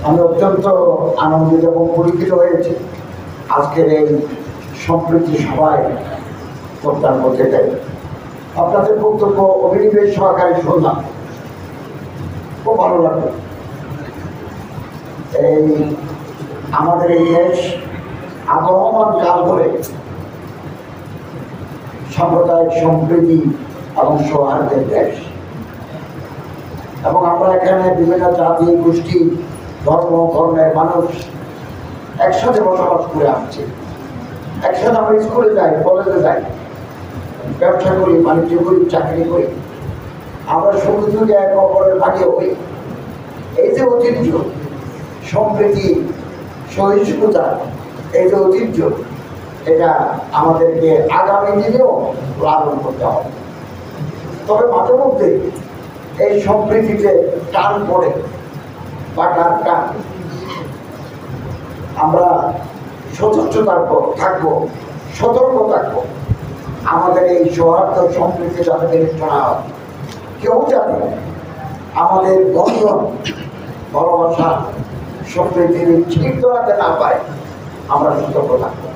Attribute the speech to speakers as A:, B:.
A: আমি অত্যন্ত আনন্দিত এবং পরিচিত হয়েছি আজকের এই সম্প্রীতি সভায় যোগদান করতে চাই। আপনাদের বক্তব্য অভিনিবেশ সহকারে শুনলাম, খুব ভালো লাগলো। এই আমাদের এই দেশ আবহমান কাল ধরে সাম্প্রদায়িক সম্প্রীতি এবং সৌহার্দ্যের দেশ, এবং আমরা এখানে বিভিন্ন জাতি গোষ্ঠী ধর্ম ধর্মের মানুষ একসাথে বসবাস করে আসছি। একসাথে আমরা স্কুলে যাই, কলেজে যাই, ব্যবসা করি, বাণিজ্য করি, চাকরি করি, আমরা সুখ দুঃখে এক অপরের ভাগে হই। এই যে ঐতিহ্য, সম্প্রীতি, সহিষ্ণুতা, এই যে ঐতিহ্য, এটা আমাদেরকে আগামী দিনেও লালন করতে হবে। তবে মাঝে মধ্যে এই সম্প্রীতিতে টান পড়ে বা টান, আমরা সচেষ্ট থাকবো, সতর্ক থাকবো, আমাদের এই সৌহার্দ্য সম্প্রীতি যাতে বিনষ্ট না হয়। কেউ যাতে আমাদের বন্ধন, ভালোবাসা, সম্প্রীতির ঠিক ধরাতে না পারে, আমরা সতর্ক থাকবো।